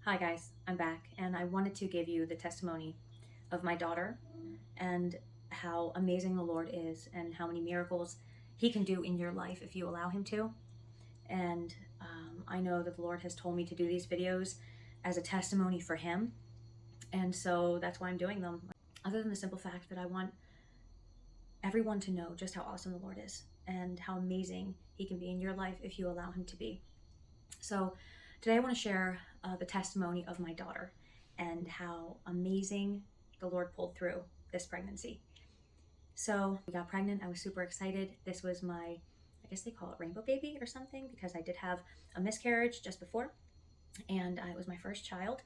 Hi guys, I'm back and I wanted to give you the testimony of my daughter and how amazing the Lord is and how many miracles he can do in your life if you allow him to. And I know that the Lord has told me to do these videos as a testimony for him, and so that's why I'm doing them. Other than the simple fact that I want everyone to know just how awesome the Lord is and how amazing he can be in your life if you allow him to be. So today I want to share the testimony of my daughter and how amazing the Lord pulled through this pregnancy. So we got pregnant. I was super excited. This was my, I guess they call it rainbow baby or something, because I did have a miscarriage just before, and it was my first child.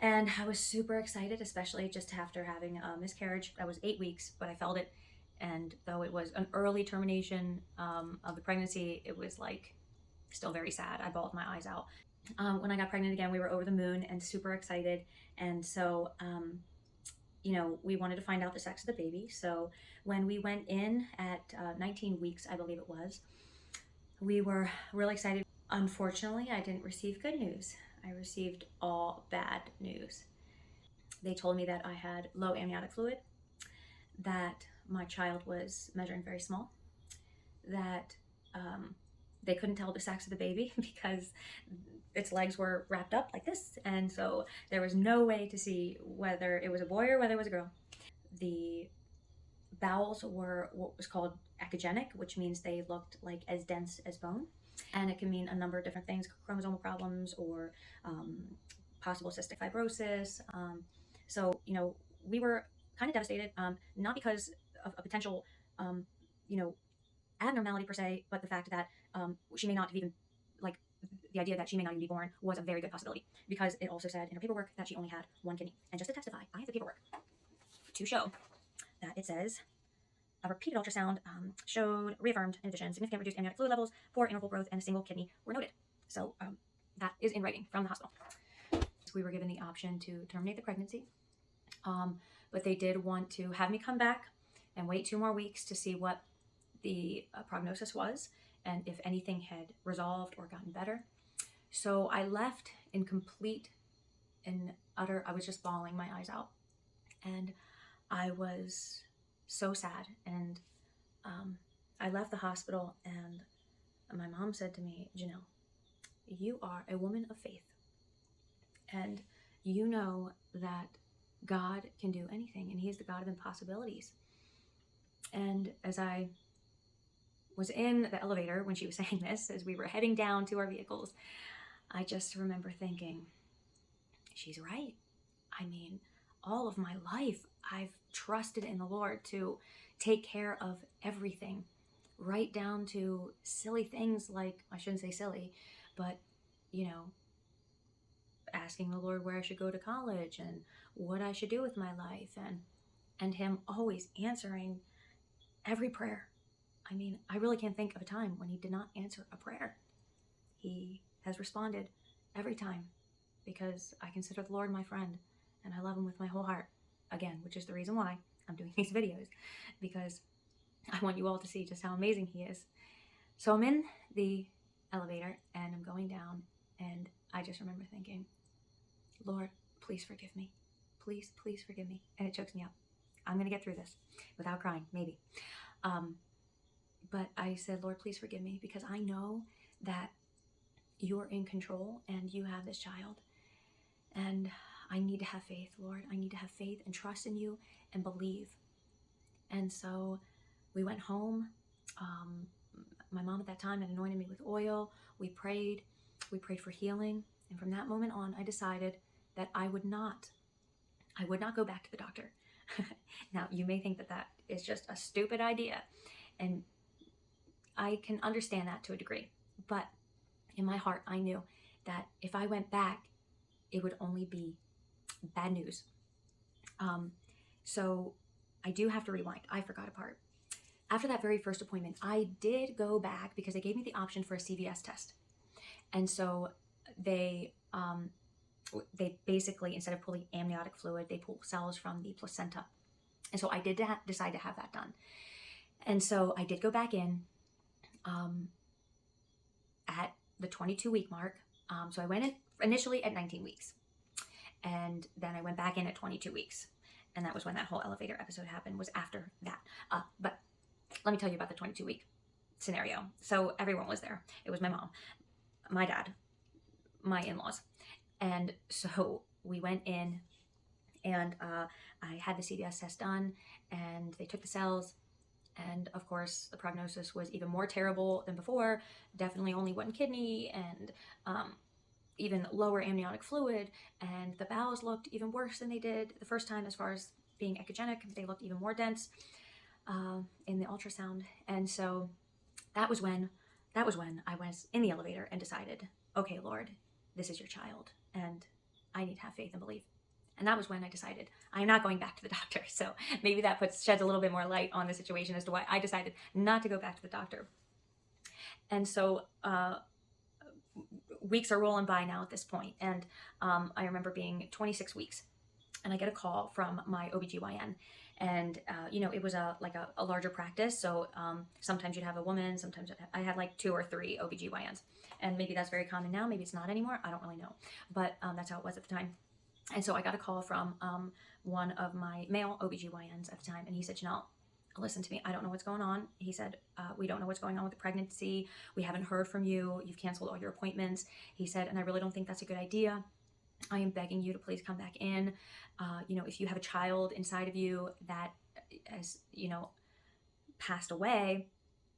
And I was super excited, especially just after having a miscarriage. I was 8 weeks, but I felt it. And though it was an early termination of the pregnancy, it was like still very sad. I bawled my eyes out. When I got pregnant again, we were over the moon and super excited. And so, we wanted to find out the sex of the baby. So when we went in at 19 weeks, I believe it was, we were really excited. Unfortunately, I didn't receive good news. I received all bad news. They told me that I had low amniotic fluid, that my child was measuring very small, that they couldn't tell the sex of the baby because its legs were wrapped up like this, and so there was no way to see whether it was a boy or whether it was a girl. The bowels were what was called echogenic, which means they looked like as dense as bone, and it can mean a number of different things: chromosomal problems or possible cystic fibrosis. So we were kind of devastated, not because of a potential um, you know abnormality per se, but the fact that she may not have even, like, the idea that she may not even be born was a very good possibility, because it also said in her paperwork that she only had one kidney. And just to testify, I have the paperwork to show that it says a repeated ultrasound reaffirmed, in addition, significant reduced amniotic fluid levels, poor interval growth, and a single kidney were noted. So that is in writing from the hospital. We were given the option to terminate the pregnancy, but they did want to have me come back and wait 2 more weeks to see what the prognosis was and if anything had resolved or gotten better. So I left in complete and utter, I was just bawling my eyes out, and I was so sad. And I left the hospital, and my mom said to me, "Janelle, you are a woman of faith, and you know that God can do anything, and He is the God of impossibilities." And as I was in the elevator when she was saying this, as we were heading down to our vehicles, I just remember thinking, she's right. I mean, all of my life, I've trusted in the Lord to take care of everything, right down to silly things like, I shouldn't say silly, but, asking the Lord where I should go to college and what I should do with my life, and Him always answering every prayer. I mean, I really can't think of a time when He did not answer a prayer. He has responded every time, because I consider the Lord my friend and I love Him with my whole heart. Again, which is the reason why I'm doing these videos, because I want you all to see just how amazing He is. So I'm in the elevator and I'm going down, and I just remember thinking, Lord, please forgive me. Please, please forgive me. And it chokes me up. I'm going to get through this without crying, maybe. But I said, Lord, please forgive me, because I know that you're in control and you have this child. And I need to have faith, Lord. I need to have faith and trust in you and believe. And so we went home. My mom at that time had anointed me with oil. We prayed for healing. And from that moment on, I decided that I would not go back to the doctor. Now, you may think that that is just a stupid idea, and I can understand that to a degree. But in my heart, I knew that if I went back, it would only be bad news. So I do have to rewind. I forgot a part. After that very first appointment, I did go back because they gave me the option for a CVS test. And so they basically, instead of pulling amniotic fluid, they pull cells from the placenta. And so I did decide to have that done. And so I did go back in at the 22-week mark. So I went in initially at 19 weeks. And then I went back in at 22 weeks. And that was when that whole elevator episode happened, was after that. But let me tell you about the 22-week scenario. So everyone was there. It was my mom, my dad, my in-laws. And so we went in, and I had the CVS test done, and they took the cells. And of course, the prognosis was even more terrible than before. Definitely only one kidney, and even lower amniotic fluid. And the bowels looked even worse than they did the first time as far as being echogenic. They looked even more dense in the ultrasound. And so that was when I was in the elevator and decided, okay, Lord, this is your child, and I need to have faith and belief. And that was when I decided I'm not going back to the doctor. So maybe that sheds a little bit more light on the situation as to why I decided not to go back to the doctor. And so weeks are rolling by now at this point. And I remember being 26 weeks, and I get a call from my OBGYN. And, it was a larger practice. So sometimes you'd have a woman, sometimes I had like 2 or 3 OBGYNs. And maybe that's very common now. Maybe it's not anymore. I don't really know. But that's how it was at the time. And so I got a call from one of my male OBGYNs at the time. And he said, Janelle, listen to me. I don't know what's going on. He said, we don't know what's going on with the pregnancy. We haven't heard from you. You've canceled all your appointments. He said, and I really don't think that's a good idea. I am begging you to please come back in. If you have a child inside of you that has, passed away,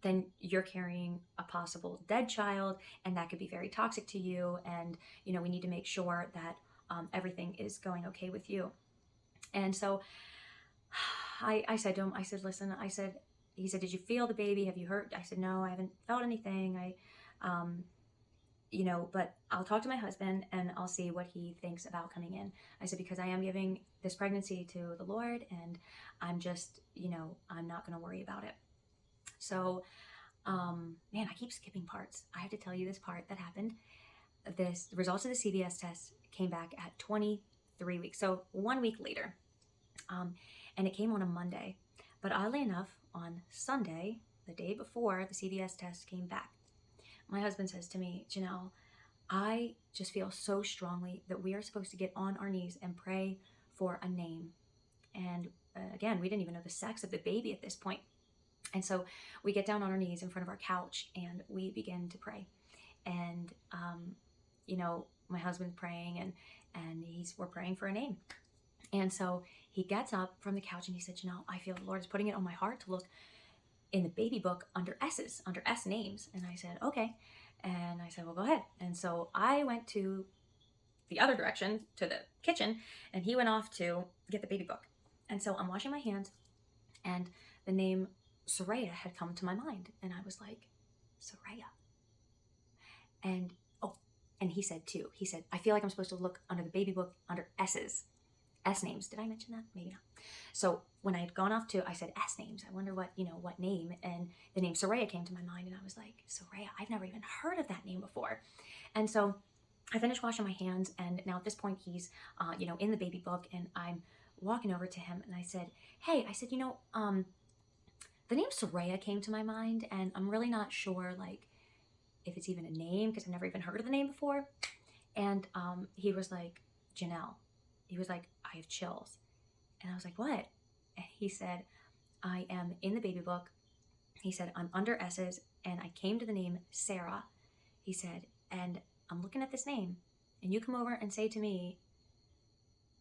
then you're carrying a possible dead child, and that could be very toxic to you. And, we need to make sure that everything is going okay with you. And so I said to him, I said, listen, he said, did you feel the baby? Have you heard? I said, no, I haven't felt anything. But I'll talk to my husband and I'll see what he thinks about coming in. I said, because I am giving this pregnancy to the Lord, and I'm just, I'm not going to worry about it. So, man, I keep skipping parts. I have to tell you this part that happened. The results of the CVS test came back at 23 weeks. So 1 week later, and it came on a Monday. But oddly enough, on Sunday, the day before the CVS test came back, my husband says to me, Janelle, I just feel so strongly that we are supposed to get on our knees and pray for a name. And again, we didn't even know the sex of the baby at this point. And so we get down on our knees in front of our couch and we begin to pray. And, my husband's praying and we're praying for a name. And so he gets up from the couch and he said, I feel the Lord is putting it on my heart to look in the baby book under S names. And I said, okay. And I said, well, go ahead. And so I went to the other direction, to the kitchen, and he went off to get the baby book. And so I'm washing my hands, and the name Soraya had come to my mind. And I was like, Soraya. And he said too, I feel like I'm supposed to look under the baby book under S names. Did I mention that? Maybe not. So when I had gone off I said S names. I wonder what name. And the name Soraya came to my mind. And I was like, Soraya, I've never even heard of that name before. And so I finished washing my hands. And now at this point, he's, in the baby book. And I'm walking over to him. And I said, hey, the name Soraya came to my mind. And I'm really not sure, if it's even a name, because I've never even heard of the name before. And he was like, Janelle. He was like, I have chills. And I was like, what? And he said, I am in the baby book. He said, I'm under S's, and I came to the name Sarah. He said, and I'm looking at this name, and you come over and say to me,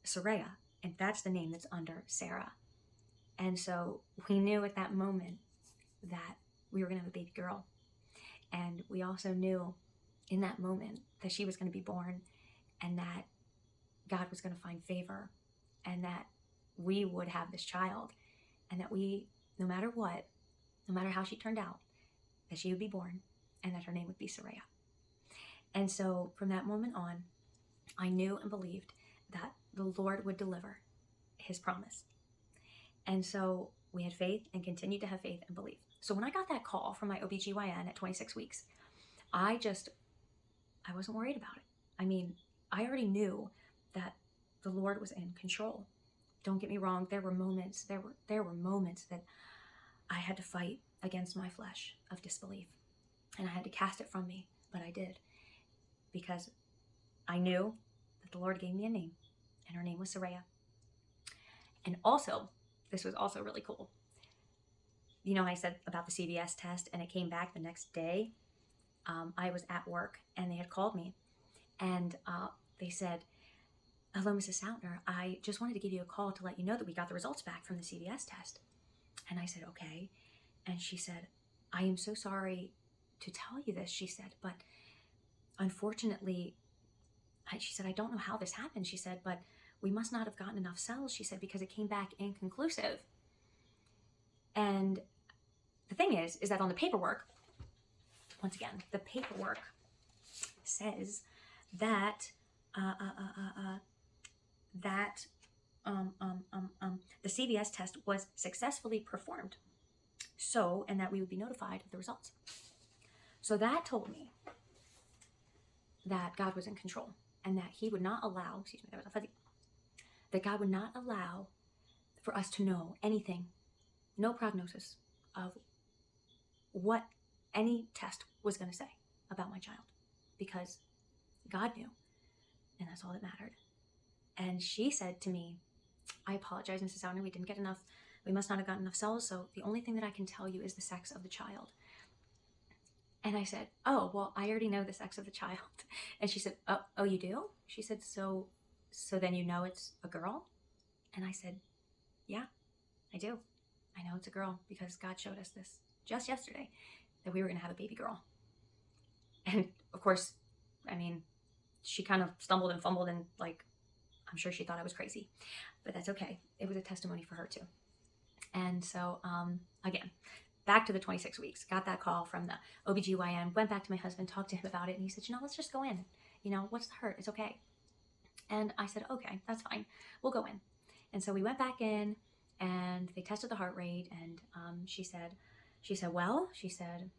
Soraya, and that's the name that's under Sarah. And so we knew at that moment that we were going to have a baby girl. And we also knew in that moment that she was going to be born, and that God was going to find favor, and that we would have this child, and that we, no matter what, no matter how she turned out, that she would be born, and that her name would be Soraya. And so from that moment on, I knew and believed that the Lord would deliver his promise. And so we had faith and continued to have faith and belief. So when I got that call from my OBGYN at 26 weeks, I wasn't worried about it. I mean, I already knew that the Lord was in control. Don't get me wrong. There were moments that I had to fight against my flesh of disbelief, and I had to cast it from me, but I did, because I knew that the Lord gave me a name, and her name was Soraya. And also, this was also really cool. You know, I said about the CVS test, and it came back the next day. I was at work, and they had called me, and they said, "Hello, Mrs. Soutner. I just wanted to give you a call to let you know that we got the results back from the CVS test." And I said, "Okay." And she said, "I am so sorry to tell you this," she said, "but unfortunately," she said, "I don't know how this happened," she said, "but we must not have gotten enough cells," she said, "because it came back inconclusive." And the thing is that on the paperwork, once again, the paperwork says that that the CVS test was successfully performed. So, and that we would be notified of the results. So that told me that God was in control, and that he would not allow, excuse me, there was a fuzzy, that God would not allow for us to know anything, no prognosis of what any test was going to say about my child, because God knew, and that's all that mattered. And she said to me, "I apologize, Mrs. Soutner, we didn't get enough, we must not have gotten enough cells, so the only thing that I can tell you is the sex of the child." And I said, "Oh, well, I already know the sex of the child." And she said, oh, you do?" She said, so then you know it's a girl?" And I said, "Yeah, I do. I know it's a girl because God showed us this just yesterday, that we were going to have a baby girl." And of course, I mean, she kind of stumbled and fumbled, and like, I'm sure she thought I was crazy, but that's okay. It was a testimony for her too. And so, again, back to the 26 weeks, got that call from the OBGYN, went back to my husband, talked to him about it, and he said, "Let's just go in. What's the hurt? It's okay." And I said, "Okay, that's fine. We'll go in." And so we went back in, and they tested the heart rate, and she said, "Well," she said,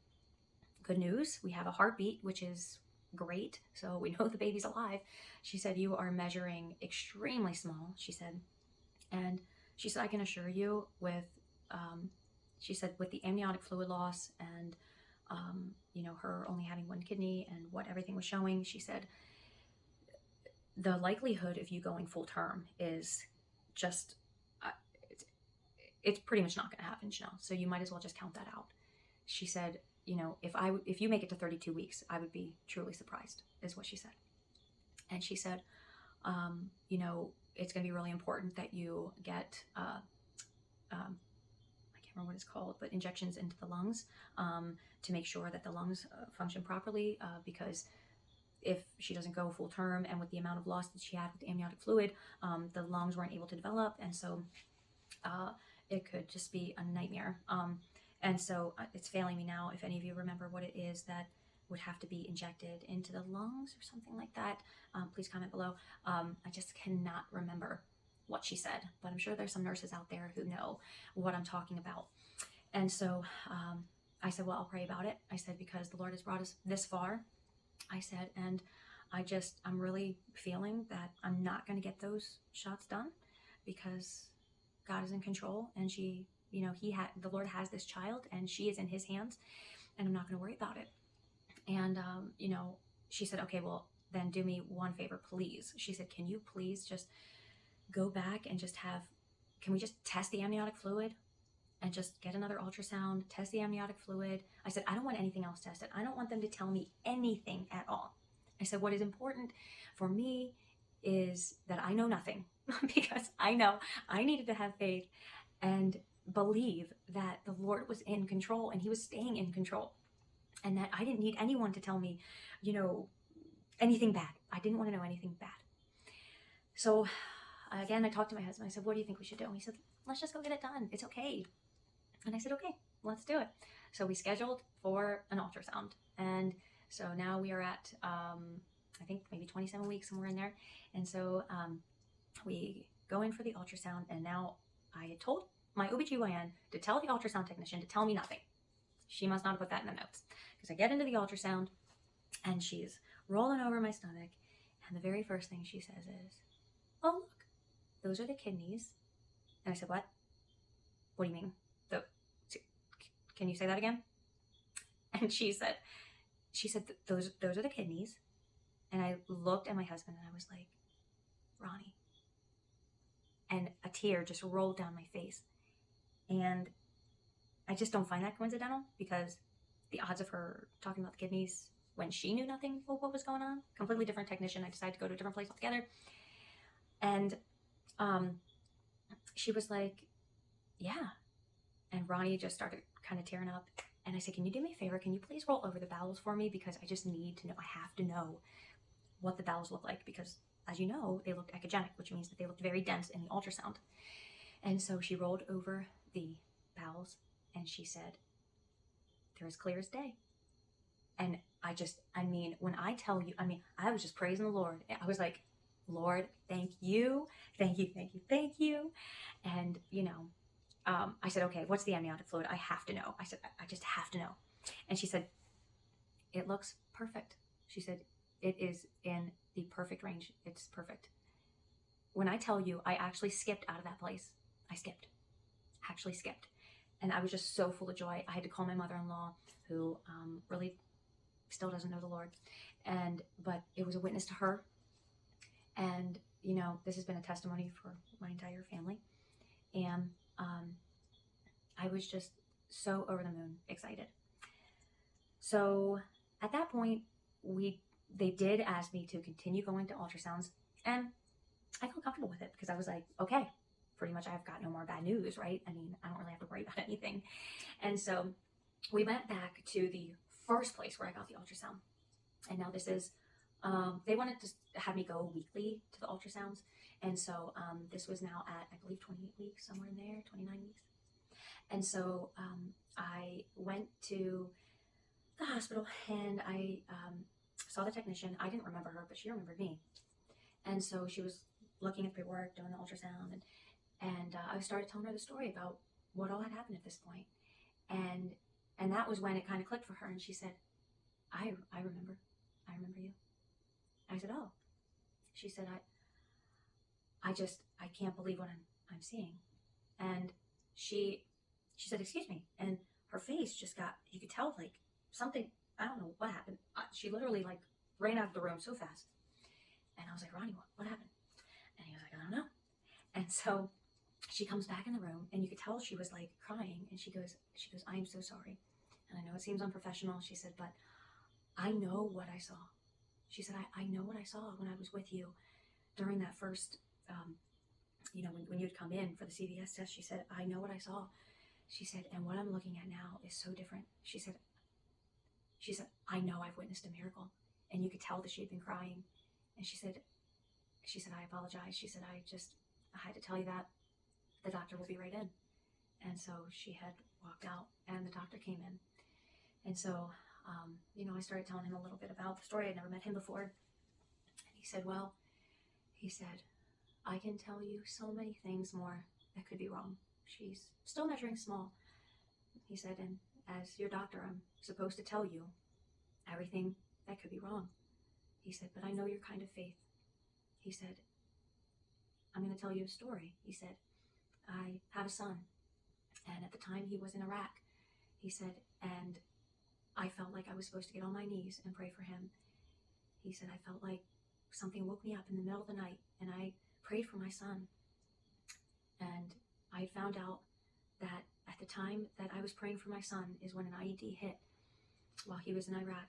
"good news. We have a heartbeat, which is great. So we know the baby's alive." She said, "You are measuring extremely small," she said. And she said, "I can assure you with," she said, "with the amniotic fluid loss and, her only having one kidney and what everything was showing," she said, "the likelihood of you going full term is just, it's pretty much not going to happen, Chanel. So you might as well just count that out." She said, if you make it to 32 weeks, I would be truly surprised," is what she said. And she said, "It's going to be really important that you get, I can't remember what it's called, but injections into the lungs to make sure that the lungs function properly, because if she doesn't go full term, and with the amount of loss that she had with the amniotic fluid, the lungs weren't able to develop, and so it could just be a nightmare." And so it's failing me now. If any of you remember what it is that would have to be injected into the lungs or something like that, please comment below. I just cannot remember what she said, but I'm sure there's some nurses out there who know what I'm talking about. And so I said, "Well, I'll pray about it." I said, "Because the Lord has brought us this far." I said, "And I'm really feeling that I'm not going to get those shots done because God is in control, and the Lord has this child, and she is in his hands, and I'm not going to worry about it." And, she said, "Okay, well, then do me one favor, please." She said, "Can you please just go back and can we just test the amniotic fluid and just get another ultrasound, test the amniotic fluid?" I said, "I don't want anything else tested. I don't want them to tell me anything at all." I said, "What is important for me is that I know nothing because I know I needed to have faith and believe that the Lord was in control, and he was staying in control, and that I didn't need anyone to tell me, anything bad. I didn't want to know anything bad." So again, I talked to my husband. I said, "What do you think we should do?" And he said, "Let's just go get it done. It's okay." And I said, "Okay, let's do it." So we scheduled for an ultrasound. And so now we are at, I think maybe 27 weeks, somewhere in there. And so we go in for the ultrasound, and now I had told my OBGYN to tell the ultrasound technician to tell me nothing. She must not have put that in the notes, because I get into the ultrasound, and she's rolling over my stomach, and the very first thing she says is, "Oh, look, those are the kidneys." And I said, "What? What do you mean? Can you say that again?" And she said, those are the kidneys." And I looked at my husband, and I was like, "Ronnie, tear just rolled down my face. And I just don't find that coincidental, because the odds of her talking about the kidneys when she knew nothing of what was going on, completely different technician. I decided to go to a different place altogether. And she was like, yeah. And Ronnie just started kind of tearing up. And I said, can you do me a favor? Can you please roll over the bowels for me? Because I just need to know, I have to know what the bowels look like. Because as you know, they looked echogenic, which means that they looked very dense in the ultrasound. And so she rolled over the bowels and she said, they're as clear as day. And when I tell you, I was just praising the Lord. I was like, Lord, thank you, thank you, thank you, thank you. And, I said, okay, what's the amniotic fluid? I have to know. I said, I just have to know. And she said, it looks perfect. She said, it is in the perfect range. It's perfect. When I tell you, I actually skipped out of that place. I actually skipped. And I was just so full of joy. I had to call my mother-in-law, who really still doesn't know the Lord. But it was a witness to her. And, this has been a testimony for my entire family. And I was just so over the moon excited. So at that point, they did ask me to continue going to ultrasounds, and I felt comfortable with it because I was like, okay, pretty much I've got no more bad news, right? I don't really have to worry about anything. And so we went back to the first place where I got the ultrasound. And now this is, they wanted to have me go weekly to the ultrasounds. And so this was now at, I believe, 28 weeks, somewhere in there, 29 weeks. And so I went to the hospital and I saw the technician. I didn't remember her, but she remembered me. And so she was looking at the paperwork, doing the ultrasound, and I started telling her the story about what all had happened at this point. And that was when it kind of clicked for her. And she said, I remember you. I said, oh. She said, I can't believe what I'm seeing. And she said, excuse me. And her face just got, you could tell like something, I don't know what happened. She literally like ran out of the room so fast. And I was like, Ronnie, what happened? And he was like, I don't know. And so she comes back in the room and you could tell she was like crying. And she goes, I am so sorry. And I know it seems unprofessional. She said, but I know what I saw. She said, I know what I saw when I was with you during that first, when you'd come in for the CVS test. She said, I know what I saw. She said, and what I'm looking at now is so different. She said, I know I've witnessed a miracle. And you could tell that she had been crying. And she said, I apologize. She said, I had to tell you that the doctor will be right in. And so she had walked out and the doctor came in. And so, I started telling him a little bit about the story. I'd never met him before. And he said, I can tell you so many things more that could be wrong. She's still measuring small. He said, and as your doctor, I'm supposed to tell you everything that could be wrong. He said, but I know your kind of faith. He said, I'm going to tell you a story. He said, I have a son. And at the time he was in Iraq, he said, and I felt like I was supposed to get on my knees and pray for him. He said, I felt like something woke me up in the middle of the night and I prayed for my son. And I found out that at the time that I was praying for my son is when an IED hit while he was in Iraq,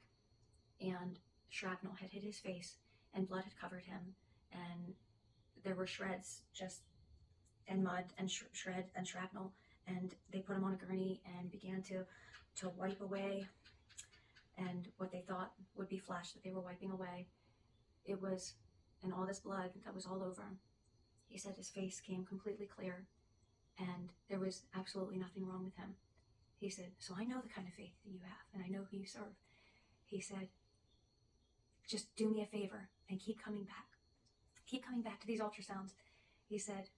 and shrapnel had hit his face and blood had covered him, and there were shreds and mud and shred and shrapnel, and they put him on a gurney and began to wipe away, and what they thought would be flesh that they were wiping away, it was, and all this blood that was all over him. He said his face came completely clear and there was absolutely nothing wrong with him. He said, so I know the kind of faith that you have and I know who you serve. He said, just do me a favor and keep coming back. Keep coming back to these ultrasounds. He said,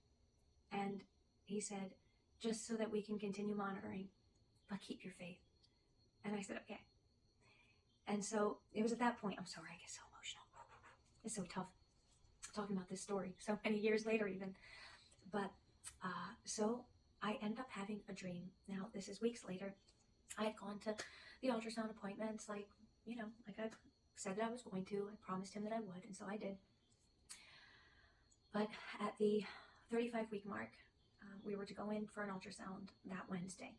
just so that we can continue monitoring, but keep your faith. And I said, okay. And so it was at that point, I'm sorry, I get so emotional. It's so tough talking about this story so many years later even. But so I ended up having a dream. Now, this is weeks later. I had gone to the ultrasound appointments like I said that I was going to. I promised him that I would, and so I did. But at the 35-week mark, we were to go in for an ultrasound that Wednesday.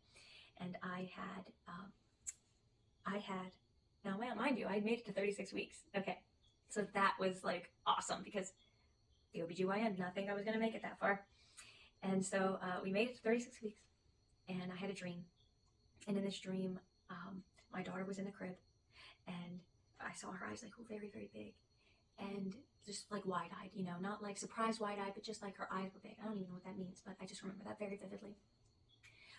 And now mind you, I made it to 36 weeks. Okay. So that was like awesome because the OBGYN did not think I was going to make it that far. And so we made it to 36 weeks, and I had a dream. And in this dream, my daughter was in the crib, and I saw her eyes like very, very big, and just like wide-eyed, not like surprised wide-eyed, but just like her eyes were big. I don't even know what that means, but I just remember that very vividly.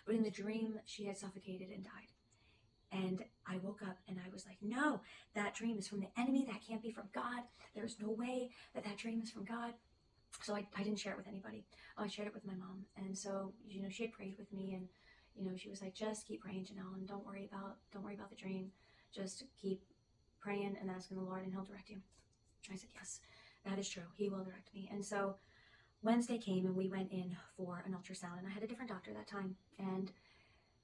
But in the dream, she had suffocated and died. And I woke up and I was like, no, that dream is from the enemy. That can't be from God. There's no way that dream is from God. So I didn't share it with anybody. I shared it with my mom. And so, she had prayed with me, and, she was like, just keep praying, Janelle, and don't worry about the dream. Just keep praying and asking the Lord, and he'll direct you. I said, yes, that is true. He will direct me. And so Wednesday came, and we went in for an ultrasound, and I had a different doctor that time. And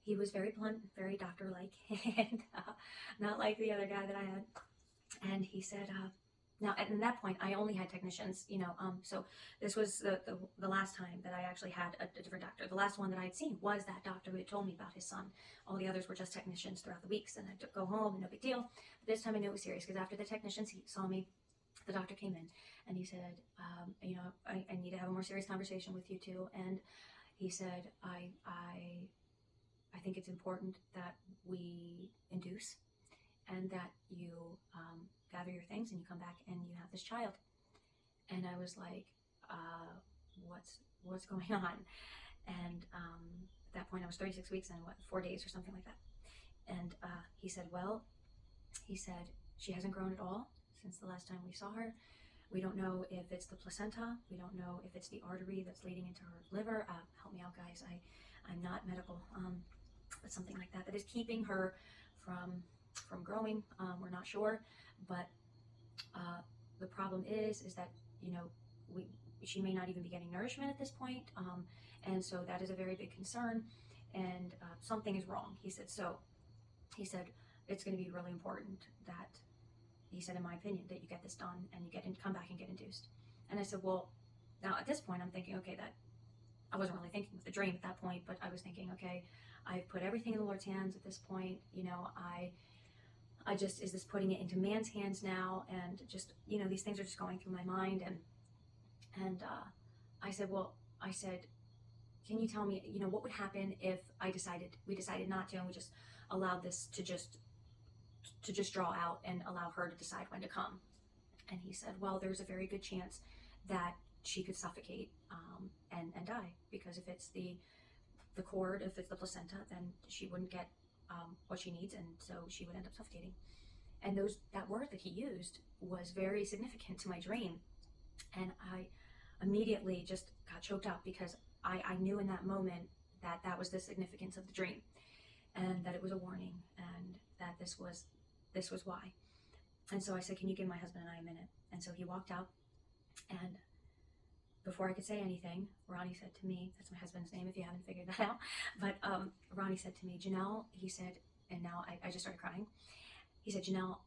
he was very blunt, very doctor-like, and not like the other guy that I had. And he said, now at that point, I only had technicians, so this was the last time that I actually had a different doctor. The last one that I had seen was that doctor who had told me about his son. All the others were just technicians throughout the weeks, and I'd go home, and no big deal. But this time I knew it was serious, because after the technicians saw me, the doctor came in, and he said, I need to have a more serious conversation with you two. And he said, I think it's important that we induce, and that you gather your things and you come back and you have this child. And I was like, what's going on? And at that point I was 36 weeks and 4 days or something like that. And he said, she hasn't grown at all since the last time we saw her. We don't know if it's the placenta. We don't know if it's the artery that's leading into her liver. Help me out, guys. I'm not medical. But something like that is keeping her from growing. We're not sure, but the problem is that she may not even be getting nourishment at this point, and so that is a very big concern, and something is wrong. He said it's going to be really important that, he said, in my opinion, that you get this done and you come back and get induced. And I said, well, now at this point I'm thinking, okay, that I wasn't really thinking with the dream at that point, but I was thinking, okay, I've put everything in the Lord's hands at this point. I just, is this putting it into man's hands now? And just, these things are just going through my mind. And I said, can you tell me, what would happen if we decided not to, and we just allowed this to just draw out and allow her to decide when to come? And he said, well, there's a very good chance that she could suffocate and die, because if it's the cord, if it's the placenta, then she wouldn't get what she needs, and so she would end up suffocating. And that word that he used was very significant to my dream, and I immediately just got choked up, because I knew in that moment that was the significance of the dream, and that it was a warning, and that this was why. And so I said, can you give my husband and I a minute? And so he walked out, and before I could say anything, Ronnie said to me, that's my husband's name if you haven't figured that out, but Ronnie said to me, Janelle, he said, and now I just started crying. He said, Janelle,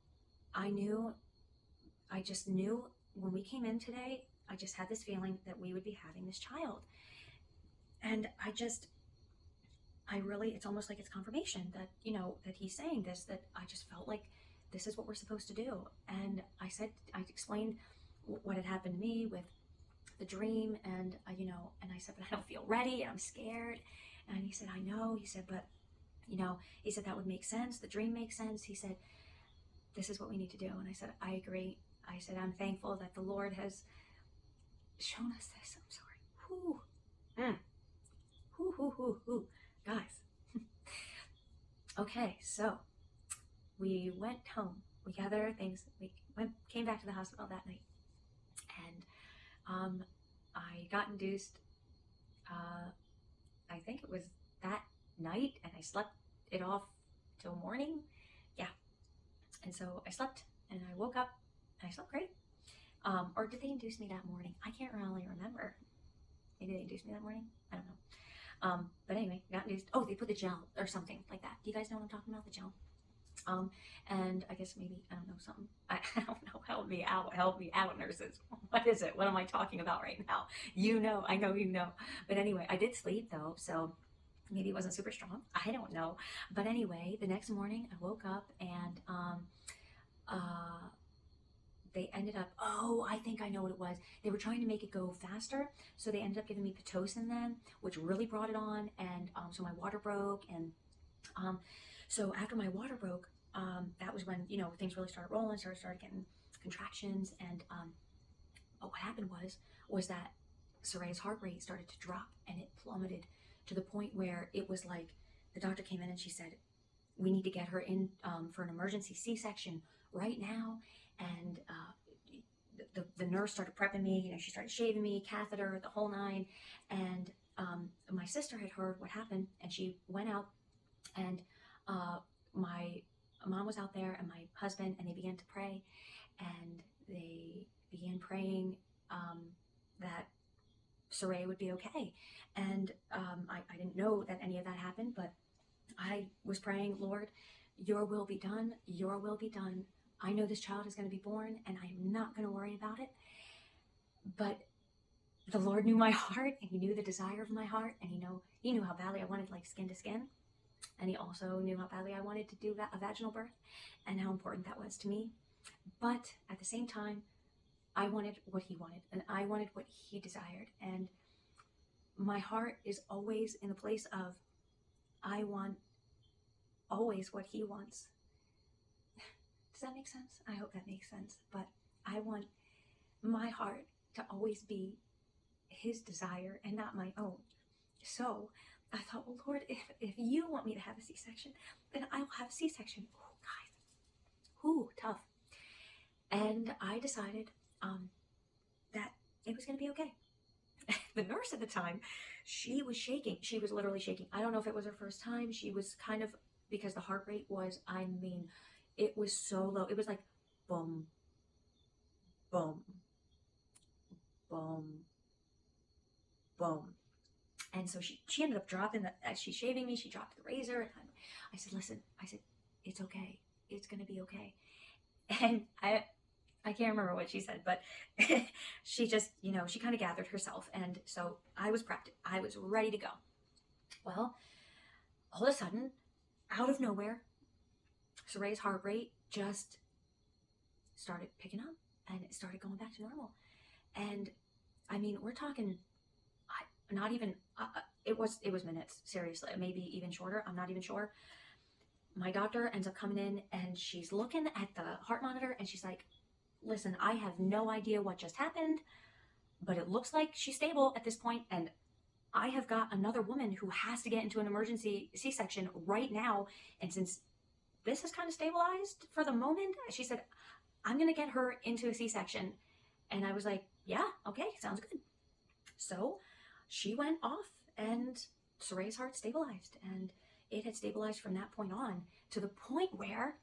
I just knew when we came in today, I just had this feeling that we would be having this child. And it's almost like it's confirmation that, that he's saying this, that I just felt like this is what we're supposed to do. And I explained what had happened to me with the dream, and and I said, but I don't feel ready, and I'm scared. And he said, I know. He said, but he said, that would make sense. The dream makes sense. He said, this is what we need to do. And I said, I agree. I said, I'm thankful that the Lord has shown us this. I'm sorry. Whew. Whew, whew, whew, whew. Guys. Okay, so we went home. We gathered our things. We came back to the hospital that night. And I got induced, I think it was that night, and I slept it off till morning. Yeah. And so I slept, and I woke up, and I slept great. Or did they induce me that morning? I can't really remember. Maybe they induced me that morning. I don't know. But anyway, got induced. Oh, they put the gel or something like that. Do you guys know what I'm talking about? The gel? Um, and I guess maybe, I don't know, something. I don't know. Help me out, nurses. What is it? What am I talking about right now? You know, I know you know. But anyway, I did sleep though, so maybe it wasn't super strong. I don't know. But anyway, the next morning I woke up and uh, they ended up, oh, I think I know what it was. They were trying to make it go faster. So they ended up giving me Pitocin then, which really brought it on. And so my water broke. And um, so after my water broke, that was when, things really started rolling, started getting contractions. And but what happened was that Soraya's heart rate started to drop and it plummeted to the point where it was like the doctor came in and she said, we need to get her in for an emergency C-section right now. And the nurse started prepping me. She started shaving me, catheter, the whole nine. And my sister had heard what happened, and she went out, and my mom was out there, and my husband, and they began to pray, and they began praying that Soraya would be okay. And I didn't know that any of that happened, but I was praying, Lord, your will be done, your will be done. I know this child is going to be born and I'm not going to worry about it. But the Lord knew my heart, and he knew the desire of my heart, and he knew how badly I wanted, like, skin to skin. And he also knew how badly I wanted to do a vaginal birth and how important that was to me. But at the same time, I wanted what he wanted, and I wanted what he desired. And my heart is always in the place of, I want always what he wants. Does that make sense? I hope that makes sense. But I want my heart to always be his desire and not my own. So I thought, well, Lord, if you want me to have a C-section, then I will have a C-section. Oh, guys. Ooh, tough. And I decided that it was going to be okay. The nurse at the time, she was shaking. She was literally shaking. I don't know if it was her first time. She was kind of, because the heart rate was, it was so low. It was like boom, boom, boom, boom. And so she ended up dropping, as she's shaving me, she dropped the razor. And I said, listen, it's okay. It's going to be okay. And I can't remember what she said, but she just, she kind of gathered herself. And so I was prepped. I was ready to go. Well, all of a sudden, out of nowhere, Soraya's heart rate just started picking up and it started going back to normal. And we're talking, not even, it was minutes, seriously, maybe even shorter. I'm not even sure. My doctor ends up coming in and she's looking at the heart monitor and she's like, listen, I have no idea what just happened, but it looks like she's stable at this point, and I have got another woman who has to get into an emergency C-section right now, and since this is kind of stabilized for the moment, she said, I'm going to get her into a C-section. And I was like, yeah, okay, sounds good. So she went off and Soraya's heart stabilized, and it had stabilized from that point on to the point where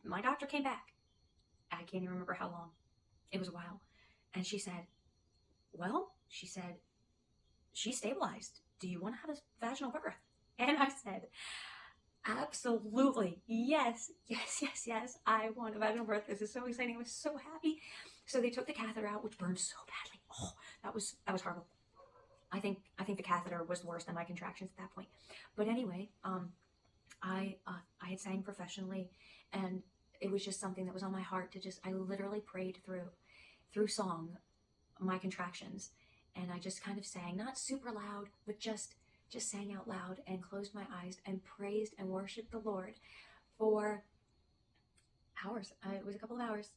my doctor came back. I can't even remember how long. It was a while. And she said, she's stabilized. Do you want to have a vaginal birth? And I said, absolutely. Yes. I want a vaginal birth. This is so exciting. I was so happy. So they took the catheter out, which burned so badly. Oh, that was horrible. I think the catheter was worse than my contractions at that point. But anyway, I had sang professionally, and it was just something that was on my heart to I literally prayed through song, my contractions. And I just kind of sang, not super loud, but just sang out loud and closed my eyes and praised and worshiped the Lord for hours. It was a couple of hours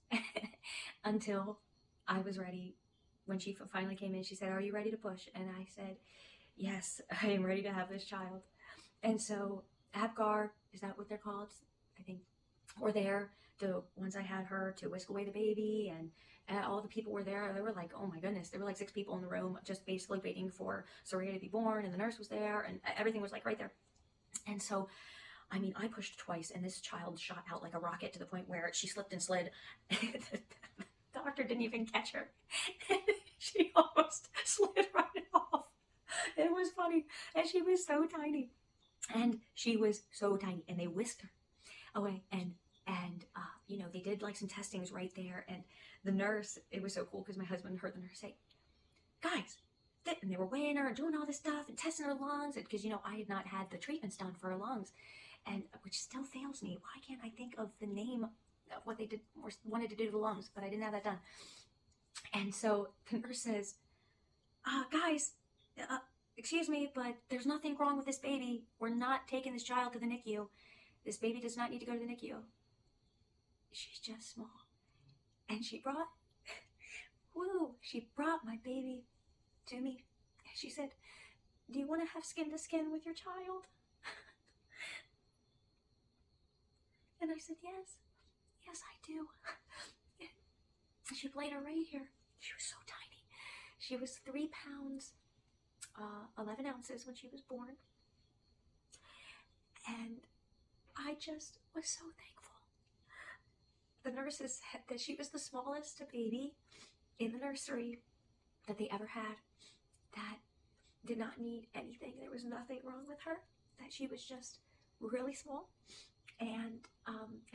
until I was ready. When she finally came in, she said, are you ready to push? And I said, yes, I am ready to have this child. And so Apgar, is that what they're called? I think, were there, the ones I had her to whisk away the baby, and all the people were there. There were like, oh my goodness, there were like 6 people in the room just basically waiting for Soraya to be born, and the nurse was there, and everything was like right there. And so, I pushed twice, and this child shot out like a rocket to the point where she slipped and slid. The doctor didn't even catch her. She almost slid right off. It was funny. And she was so tiny. And they whisked her. away. And you know, they did like some testings right there, and the nurse, it was so cool because my husband heard the nurse say, guys, and they were weighing her and doing all this stuff and testing her lungs, because you know, I had not had the treatments done for her lungs, and which still fails me. Why can't I think of the name of what they did or wanted to do to the lungs? But I didn't have that done. And so the nurse says, guys, excuse me, but there's nothing wrong with this baby. We're not taking this child to the NICU. This baby does not need to go to the NICU. She's just small. And she brought my baby to me. She said, do you want to have skin to skin with your child? And I said, yes, I do. And she played her right here. She was so tiny. She was 3 pounds, 11 ounces when she was born. And I just was so thankful. The nurses said that she was the smallest baby in the nursery that they ever had, that did not need anything. There was nothing wrong with her, that she was just really small. And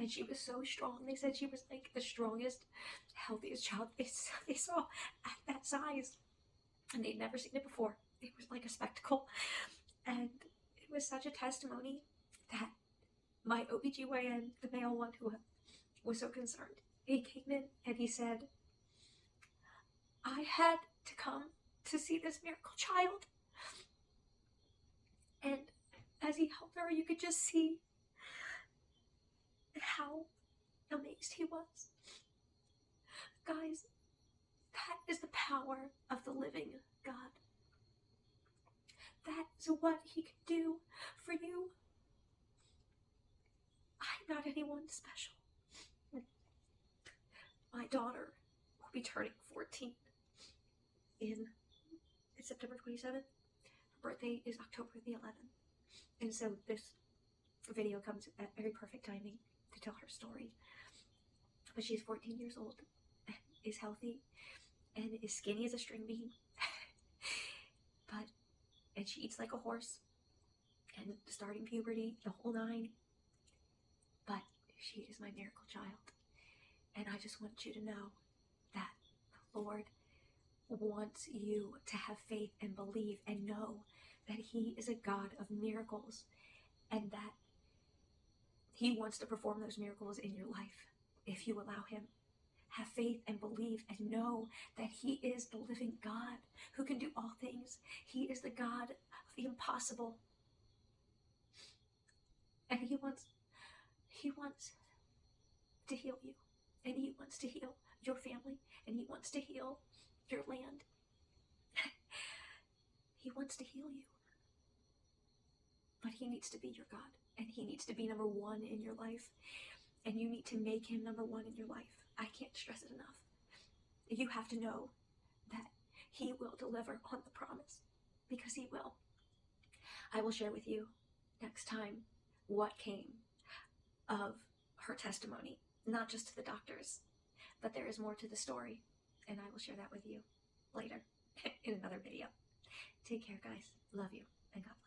she was so strong. They said she was like the strongest, healthiest child they saw at that size. And they'd never seen it before. It was like a spectacle. And it was such a testimony that my OBGYN, the male one who was so concerned, he came in and he said, I had to come to see this miracle child. And as he held her, you could just see how amazed he was. Guys, that is the power of the living God. That's what he can do for you. I'm not anyone special. My daughter will be turning 14 in September 27th. Her birthday is October the 11th. And so this video comes at very perfect timing to tell her story. But she's 14 years old and is healthy and is skinny as a string bean. And she eats like a horse and starting puberty, the whole 9. But she is my miracle child. And I just want you to know that the Lord wants you to have faith and believe and know that he is a God of miracles, and that he wants to perform those miracles in your life if you allow him. Have faith and believe and know that he is the living God who can do all things. He is the God of the impossible. And he wants to heal you. And he wants to heal your family. And he wants to heal your land. He wants to heal you. But he needs to be your God. And he needs to be number 1 in your life. And you need to make him number 1 in your life. I can't stress it enough. You have to know that he will deliver on the promise, because he will. I will share with you next time what came of her testimony, not just to the doctors, but there is more to the story, and I will share that with you later in another video. Take care, guys. Love you, and God bless.